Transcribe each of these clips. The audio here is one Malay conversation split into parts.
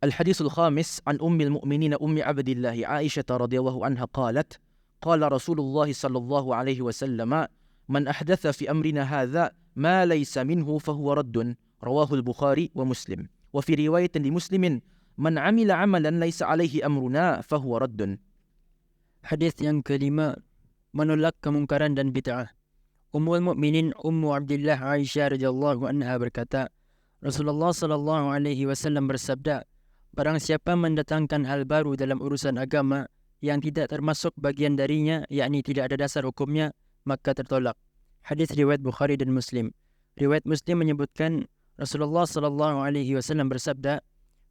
الحديث الخامس عن أم المؤمنين أم عبد الله عائشة رضي الله عنها قالت قال رسول الله صلى الله عليه وسلم من أحدث في أمرنا هذا ما ليس منه فهو رد رواه البخاري ومسلم وفي رواية لمسلم من عمل عملا ليس عليه أمرنا فهو رد. Hadis yang kelima, menolak kemungkaran dan bid'ah. Ummul Mukminin Ummu Abdillah Aisyah radhiyallahu anha berkata, Rasulullah sallallahu alaihi wasallam bersabda, barang siapa mendatangkan hal baru dalam urusan agama yang tidak termasuk bagian darinya, yakni tidak ada dasar hukumnya, maka tertolak. Hadis riwayat Bukhari dan Muslim. Riwayat Muslim menyebutkan Rasulullah sallallahu alaihi wasallam bersabda,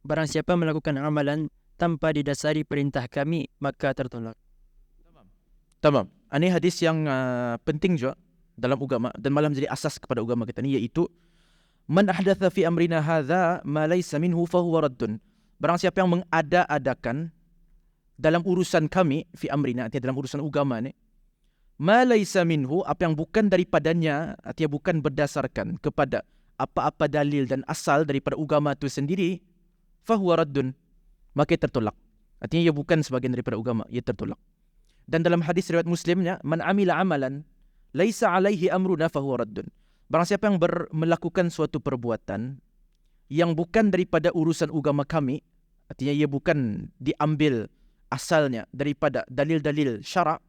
barang siapa melakukan amalan tanpa didasari perintah kami, maka tertolak. Tamam. Ini hadis yang penting juga dalam agama dan malah menjadi asas kepada agama kita ni, iaitu man ahdatha fi amrina hadza ma laysa minhu fahuwa raddun. Barang siapa yang mengada-adakan dalam urusan kami fi amrina, artinya dalam urusan agama ni, ma laysa minhu, apa yang bukan daripadanya, artinya bukan berdasarkan kepada apa-apa dalil dan asal daripada agama itu sendiri, fahuwa raddun, maka tertolak. Artinya ia bukan sebagian daripada agama, ia tertolak. Dan dalam hadis riwayat Muslimnya, man amila amalan laisa alaihi amruna fahuwa raddun. Barang siapa yang melakukan suatu perbuatan yang bukan daripada urusan agama kami, artinya ia bukan diambil asalnya daripada dalil-dalil syarak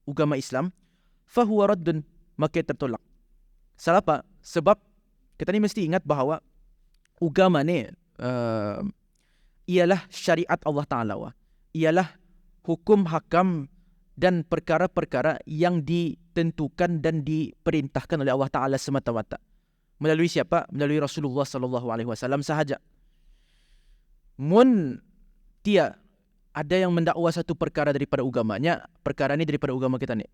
agama Islam, fahuwa raddun, maka tertolak. Salah apa? Sebab kita ni mesti ingat bahawa agama ni ialah syariat Allah Ta'ala, ialah hukum hakam dan perkara-perkara yang ditentukan dan diperintahkan oleh Allah Ta'ala semata-mata. Melalui siapa? Melalui Rasulullah SAW sahaja. Mun dia ada yang mendakwa satu perkara daripada agamanya, perkara ni daripada agama kita ni,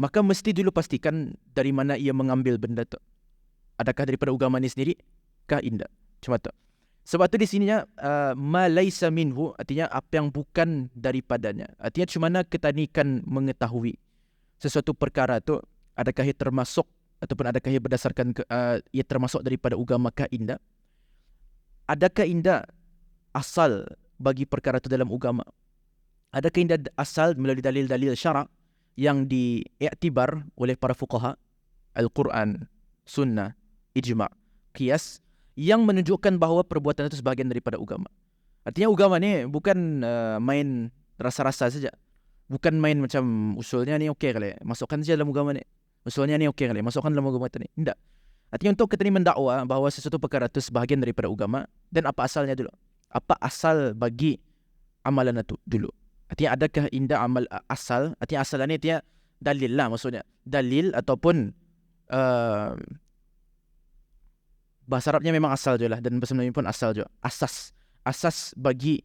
maka mesti dulu pastikan dari mana ia mengambil benda tu. Adakah daripada agama ni sendiri? Kah indah? Cuma tu. Sebab tu di sininya ma laisa minhu, artinya apa yang bukan daripadanya. Artinya cuma mana kita ni kan mengetahui sesuatu perkara tu adakah ia termasuk ataupun adakah ia berdasarkan ia termasuk daripada agama kah indah? Adakah indah asal bagi perkara itu dalam agama? Adakah indah asal melalui dalil-dalil syarak yang diiktibar oleh para fuqaha, Al-Quran, Sunnah, Ijma', Qiyas, yang menunjukkan bahawa perbuatan itu sebahagian daripada agama. Artinya agama ni bukan main rasa-rasa saja. Bukan main macam usulnya ni okey kali, masukkan saja dalam agama ni. Usulnya ni okey kali, masukkan dalam agama kita ni. Tidak. Artinya untuk kita ni mendakwa bahawa sesuatu perkara itu sebahagian daripada agama, dan apa asalnya dulu? Apa asal bagi amalan itu dulu? Artinya adakah indah amal asal? Artinya asal ni artinya dalil lah maksudnya. Dalil ataupun bahasa Arabnya memang asal je lah, dan bahasa Melayu pun asal je. Asas bagi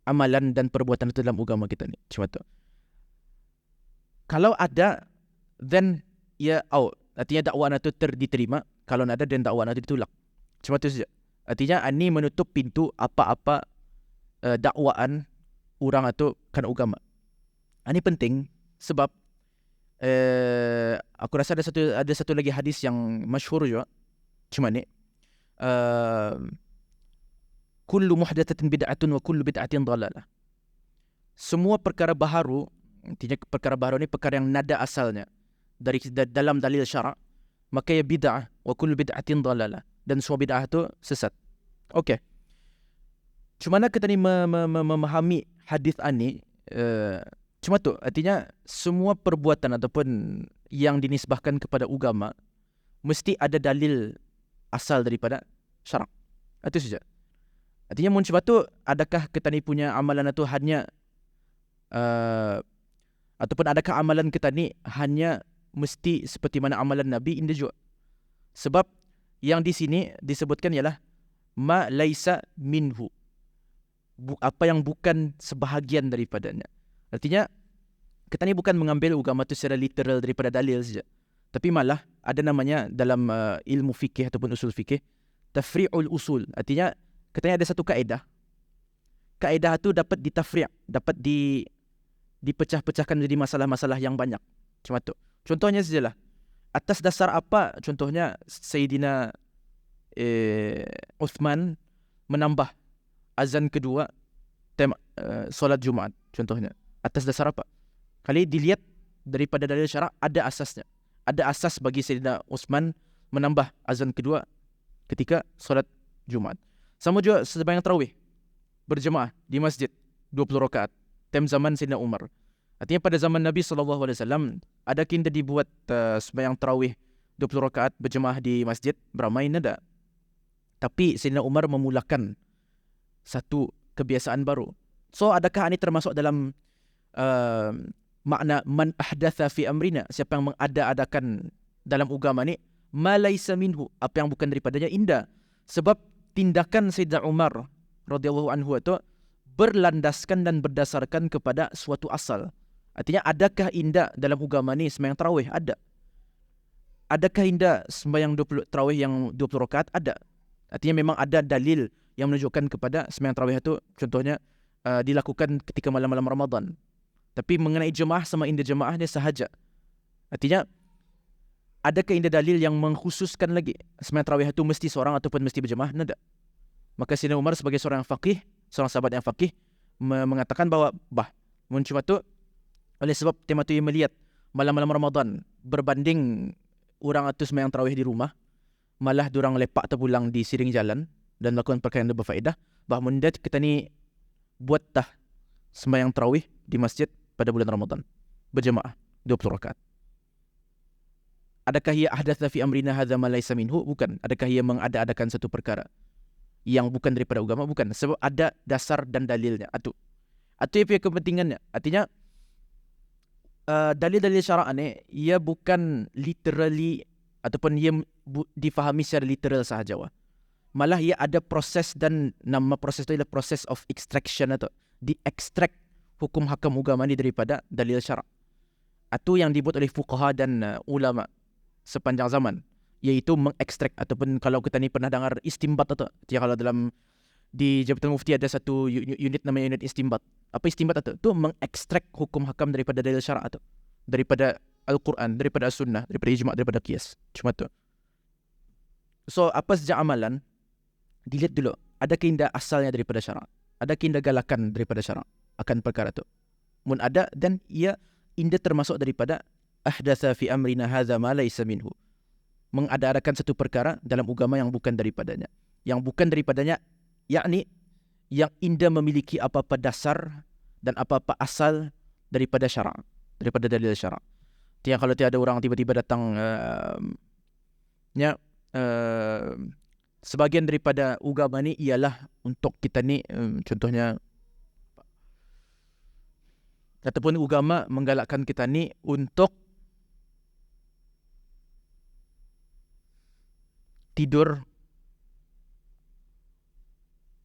amalan dan perbuatan itu dalam agama kita ni. Cuma tu. Kalau ada, then ia out. Artinya dakwaan itu diterima. Kalau ada, then dakwaan itu ditolak. Cuma tu saja. Artinya ini menutup pintu apa-apa dakwaan orang itu kan agama. Ini penting sebab aku rasa ada satu lagi hadis yang masyhur juga. Cuma ni, kullu muhdatsatin bid'atun wa kullu bid'atin dhalalah. Semua perkara baharu, artinya perkara baharu ni perkara yang nada asalnya dari dalam dalil syarak, maka ia bid'ah, wa kullu bid'atin dhalalah, dan semua bid'ah itu sesat. Okey. Cuma nak kita ni memahami hadis ini, cuma tu artinya semua perbuatan ataupun yang dinisbahkan kepada agama mesti ada dalil asal daripada syarak. Itu saja. Artinya mun sebab tu, adakah kita ni punya amalan itu hanya ataupun adakah amalan kita ni hanya mesti seperti mana amalan Nabi? Indah juga. Sebab yang di sini disebutkan ialah ma laisa minhu, apa yang bukan sebahagian daripadanya. Artinya kita ni bukan mengambil agama itu secara literal daripada dalil saja, tapi malah ada namanya dalam ilmu fikih ataupun usul fikih, tafri'ul usul. Artinya katanya ada satu kaedah. Kaedah itu dapat ditafri', dapat dipecah-pecahkan menjadi masalah-masalah yang banyak. Cuma tu. Contohnya sajalah. Atas dasar apa contohnya Sayyidina Uthman menambah azan kedua solat Jumaat contohnya. Atas dasar apa? Kali dilihat daripada dalil syarak ada asasnya. Ada asas bagi Sayyidina Utsman menambah azan kedua ketika solat Jumaat. Sama juga sembahyang tarawih berjemaah di masjid 20 rakaat time zaman Sayyidina Umar. Artinya pada zaman Nabi SAW ada kinda dibuat sembahyang tarawih 20 rakaat berjemaah di masjid beramai nada. Tapi Sayyidina Umar memulakan satu kebiasaan baru. So adakah ini termasuk dalam makna man ahdatha fi amrina, siapa yang mengada-adakan dalam agama ni ma laisa minhu, apa yang bukan daripadanya, indah. Sebab tindakan Sayyidina Umar radhiyallahu anhu itu berlandaskan dan berdasarkan kepada suatu asal. Artinya adakah indah dalam agama ni sembahyang tarawih? Ada. Adakah indah sembahyang 20 tarawih yang 20 rakaat? Ada. Artinya memang ada dalil yang menunjukkan kepada sembahyang tarawih itu contohnya dilakukan ketika malam-malam Ramadan. Tapi mengenai jemaah sama indah jemaah dia sahaja. Artinya adakah indah dalil yang mengkhususkan lagi sembahyang tarawih itu mesti seorang ataupun mesti berjemaah? Nada. Maka Sayyidina Umar sebagai seorang faqih, seorang sahabat yang faqih mengatakan bahawa cuma tu oleh sebab tema tu ia melihat malam-malam Ramadan berbanding orang itu sembahyang tarawih di rumah, malah diorang lepak terpulang di siring jalan dan melakukan perkara yang berfaedah, bahawa menda kita ni buat sembahyang tarawih di masjid pada bulan Ramadan berjemaah 20 rakaat. Adakah ia ahdatha fi amrina hadza ma laysa minhu? Bukan. Adakah ia mengada-adakan satu perkara yang bukan daripada agama? Bukan. Sebab ada dasar dan dalilnya. Itu yang punya kepentingannya. Artinya dalil-dalil syarak ni ia bukan literally ataupun ia difahami secara literal sahaja. Malah ia ada proses, dan nama proses itu adalah proses of extraction, atau diekstrak hukum hakam agama ni daripada dalil syarak. Itu yang dibuat oleh fuqaha dan ulama sepanjang zaman, iaitu mengekstrak, ataupun kalau kita ni pernah dengar istimbat atau kalau dalam di Jabatan Mufti ada satu unit namanya unit istimbat. Apa istimbat itu? Itu mengekstrak hukum hakam daripada dalil syarak atau daripada Al-Quran, daripada As-Sunnah, daripada ijma', daripada qiyas. Cuma tu. So apa saja amalan dilihat dulu, adakah indah asalnya daripada syarak, adakah indah galakan daripada syarak akan perkara itu. Mun ada, dan ia indah termasuk daripada ahdatha fi amrina hadza ma laysa minhu, mengada-adakan satu perkara dalam agama yang bukan daripadanya. Yang bukan daripadanya yakni yang indah memiliki apa-apa dasar dan apa-apa asal daripada syarak, daripada dalil syarak. Tiang kalau tiada orang tiba-tiba datang sebagian daripada agama ni ialah untuk kita ni contohnya, ataupun agama menggalakkan kita ni untuk tidur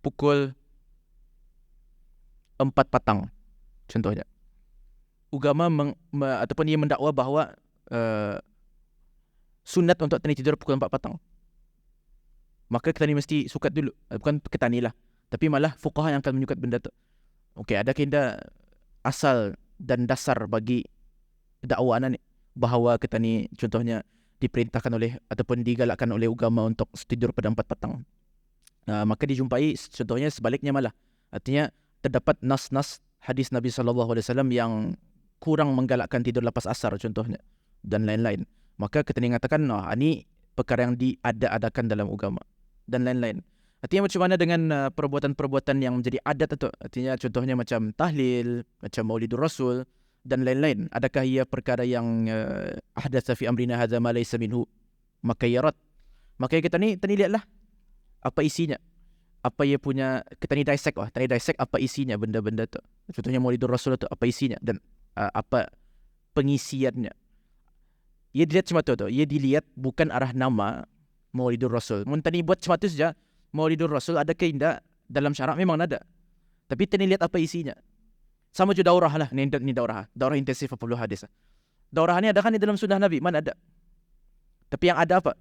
pukul 4 petang contohnya. Agama ataupun ia mendakwa bahawa sunat untuk tidur pukul 4 petang. Maka kita ni mesti sukat dulu. Bukan kita ni lah, tapi malah fuqaha yang akan menyukat benda tu. Okey, ada kena asal dan dasar bagi dakwaan ni bahawa kita ni contohnya diperintahkan oleh ataupun digalakkan oleh agama untuk tidur pada 4 petang. Maka dijumpai contohnya sebaliknya malah. Artinya terdapat nas-nas hadis Nabi SAW yang kurang menggalakkan tidur lepas asar contohnya, dan lain-lain. Maka kita ni mengatakan ini perkara yang diada-adakan dalam agama dan lain-lain. Artinya macam mana dengan perbuatan-perbuatan yang menjadi adat itu? Artinya contohnya macam tahlil, macam maulidur rasul dan lain-lain. Adakah ia perkara yang ahdatsa fi amrina hadza ma laysa minhu? Maka ia rad. Maka kita ni lihatlah apa isinya. Apa ia punya, kita ni dissect apa isinya benda-benda tu. Contohnya maulidur rasul tu apa isinya dan apa pengisiannya. Ia dilihat cuma tu. Ia dilihat bukan arah nama maulidur rasul. Mun tadi buat cuma tu saja, maulidur rasul ada keindah dalam syarak memang ada. Tapi tadi lihat apa isinya. Sama juga daurah lah. Ni daurah. Daurah intensif 40 hadis. Daurah ni ada kan di dalam sunnah Nabi? Mana ada? Tapi yang ada apa?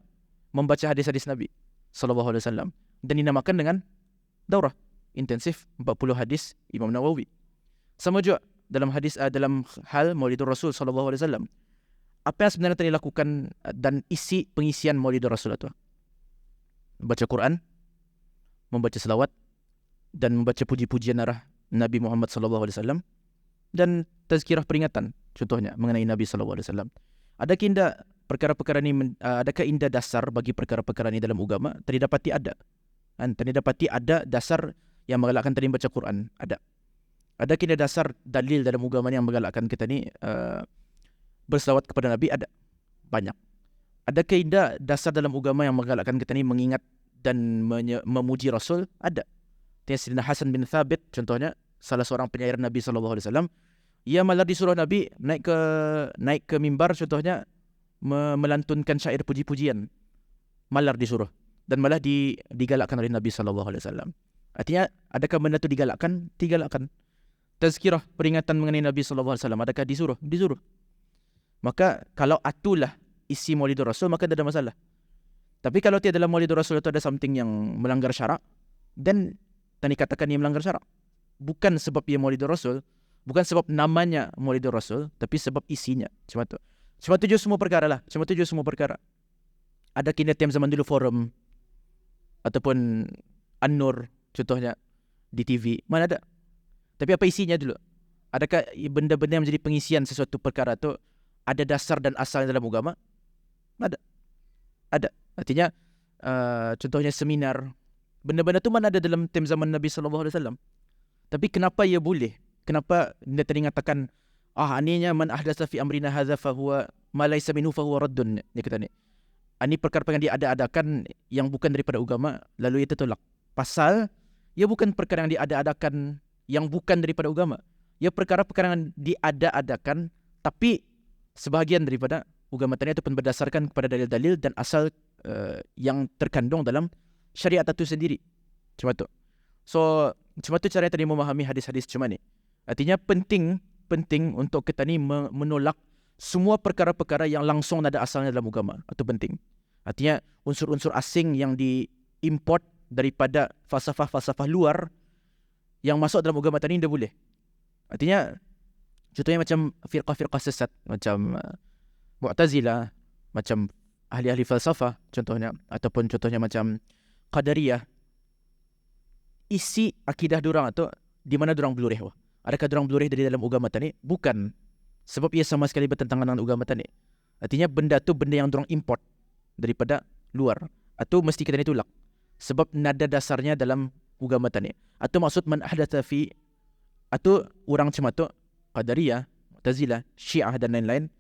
Membaca hadis-hadis Nabi sallallahu alaihi wasallam, dan dinamakan dengan daurah intensif 40 hadis Imam Nawawi. Sama juga dalam hadis dalam hal maulidur rasul sallallahu alaihi wasallam. Apa yang sebenarnya telah dilakukan dan isi pengisian maulidur rasul itu? Baca Quran, membaca selawat, dan membaca puji-pujian arah Nabi Muhammad sallallahu alaihi wasallam dan tazkirah peringatan contohnya mengenai Nabi sallallahu alaihi wasallam. Adakah indah perkara-perkara ini adakah indah dasar bagi perkara-perkara ini dalam agama? Tadi dapati ada. Tadi dapati ada dasar yang menggalakkan tadi baca Quran, ada. Ada kini dasar dalil dalam agama yang menggalakkan kita ni berselawat kepada Nabi, ada. Banyak. Ada keindah dasar dalam agama yang menggalakkan kita ni mengingat dan memuji Rasul, ada. Sayyidina Hasan bin Thabit contohnya, salah seorang penyair Nabi sallallahu alaihi wasallam, ia malah disuruh Nabi naik ke mimbar contohnya melantunkan syair puji-pujian. Malar disuruh dan malah digalakkan oleh Nabi sallallahu alaihi wasallam. Artinya adakah benda itu digalakkan? Digalakkan. Tazkirah peringatan mengenai Nabi sallallahu alaihi wasallam, adakah disuruh? Disuruh. Maka kalau atulah isi Maulidur Rasul, maka tidak ada masalah. Tapi kalau tiada dalam Maulidur Rasul itu ada something yang melanggar syarak, dan tadi katakan ia melanggar syarak. Bukan sebab ia Maulidur Rasul, bukan sebab namanya Maulidur Rasul, tapi sebab isinya. Cuma tu. Cuma tujuh semua perkara lah. Cuma tujuh semua perkara. Ada kini tiap zaman dulu forum ataupun An-Nur contohnya di TV, mana ada. Tapi apa isinya dulu? Adakah benda-benda yang menjadi pengisian sesuatu perkara tu ada dasar dan asalnya dalam agama? Ada. Ada. Artinya contohnya seminar, benda-benda tu mana ada dalam tim zaman Nabi sallallahu alaihi wasallam. Tapi kenapa ia boleh? Kenapa dia tadi mengatakan aninya man ahdatsa fi amrina hadza fa huwa ma laysa minhu fa huwa raddun, dia kata ni. Ini perkara-perkara yang diada-adakan yang bukan daripada agama, lalu ia tolak. Pasal ia bukan perkara yang diada-adakan yang bukan daripada agama. Ia perkara-perkara yang diada-adakan tapi sebahagian daripada agama tadi ataupun berdasarkan kepada dalil-dalil dan asal yang terkandung dalam syariat itu sendiri. Cuma tu. So, cuma tu cara tadi memahami hadis-hadis cuma ni. Artinya penting untuk kita ni menolak semua perkara-perkara yang langsung ada asalnya dalam agama. Itu penting. Artinya unsur-unsur asing yang diimport daripada falsafah-falsafah luar yang masuk dalam agama tadi tidak boleh. Artinya contohnya macam firqah-firqah sesat, macam Mu'tazilah, macam ahli-ahli falsafah contohnya, ataupun contohnya macam Qadariyah. Isi akidah diorang itu di mana diorang belurih? Adakah diorang belurih dari dalam agama tadi? Bukan. Sebab ia sama sekali bertentangan dengan agama tadi. Artinya benda tu benda yang diorang import daripada luar. Atau mesti kita ni tolak. Sebab nada dasarnya dalam agama tadi. Atau maksud man ahdatha fi, atau orang macam tu Qadariyah, Mu'tazilah, Syiah dan lain-lain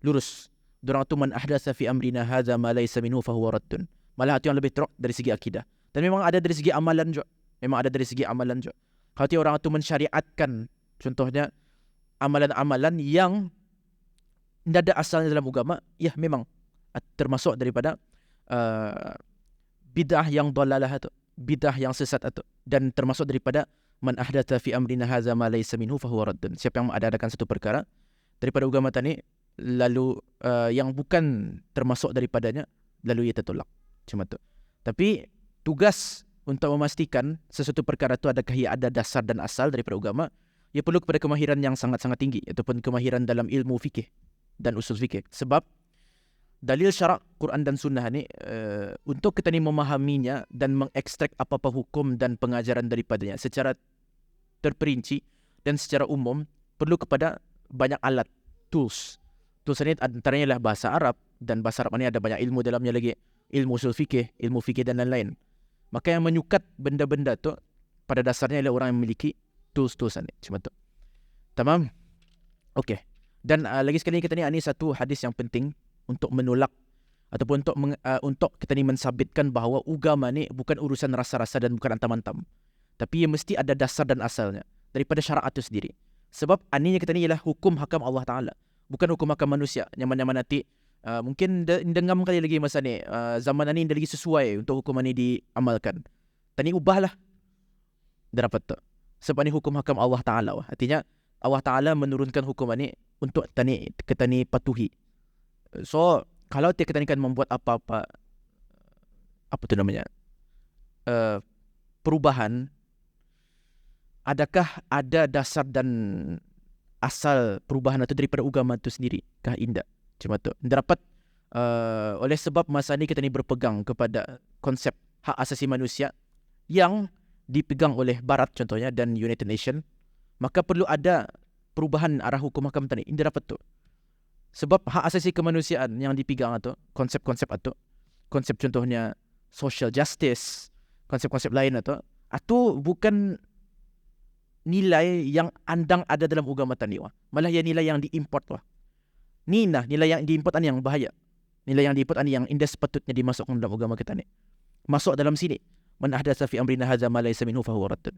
lurus. Diorang tu man ahdatha fi amrina hadza ma laysa minhu fa huwa raddun. Malah itu yang lebih teruk dari segi akidah. Dan memang ada dari segi amalan juga. Kalau dia orang itu mensyariatkan contohnya amalan-amalan yang tidak ada asalnya dalam agama, ya memang termasuk daripada bid'ah yang dalalah itu, bid'ah yang sesat itu, dan termasuk daripada man ahdatha fi amrina hadza ma laysa minhu fa huwa raddun. Siapa yang mengadakan satu perkara daripada agama tadi lalu yang bukan termasuk daripadanya, lalu ia tertolak. Cuma tu. Tapi tugas untuk memastikan sesuatu perkara itu adakah ia ada dasar dan asal daripada agama, ia perlu kepada kemahiran yang sangat-sangat tinggi, ataupun kemahiran dalam ilmu fikih dan usul fikih. Sebab dalil syarak Quran dan sunnah ni untuk kita ni memahaminya dan mengekstrak apa-apa hukum dan pengajaran daripadanya secara terperinci dan secara umum, perlu kepada banyak alat, tools. Tools ini antaranya adalah bahasa Arab, dan bahasa Arab ni ada banyak ilmu dalamnya lagi, ilmu usul fikih, ilmu fikih dan lain-lain. Maka yang menyukat benda-benda tu pada dasarnya adalah orang yang memiliki tools-tools ni. Cuma tu. Tamam? Okey. Dan lagi sekali kita ni, ini satu hadis yang penting untuk menolak ataupun untuk kita ni mensabitkan bahawa agama ni bukan urusan rasa-rasa dan bukan antam-antam. Tapi ia mesti ada dasar dan asalnya daripada syarak itu sendiri. Sebab aninya kita ni ialah hukum hakam Allah Ta'ala, bukan hukum hakam manusia. Nyaman-nyaman nanti mungkin dengam kali lagi masa ni, zaman ni dah lagi sesuai untuk hukuman ni diamalkan. Tani ubahlah. Dah dapat tu. Sebab ni hukum hakam Allah Ta'ala. Artinya Allah Ta'ala menurunkan hukuman ni untuk kita ni patuhi. So kalau kita ni kan membuat apa-apa, apa tu namanya, perubahan, adakah ada dasar dan asal perubahan itu daripada agama itu sendiri? Kah indah? Cuma tu. Dapat oleh sebab masa ni kita ni berpegang kepada konsep hak asasi manusia yang dipegang oleh Barat contohnya dan United Nation, maka perlu ada perubahan arah hukum hakam tadi. Ini dapat tu. Sebab hak asasi kemanusiaan yang dipegang atau konsep-konsep atau konsep contohnya social justice, konsep-konsep lain atau bukan nilai yang andang ada dalam agama tadi wah. Malah ya nilai yang diimport wah. Ni nah nilai yang diimport ani yang bahaya. Nilai yang diimport ani yang indah sepatutnya dimasukkan dalam agama kita ni. Masuk dalam sini. Man ahdatsa fi amrina hadza ma laysa minhu fa huwa raddun.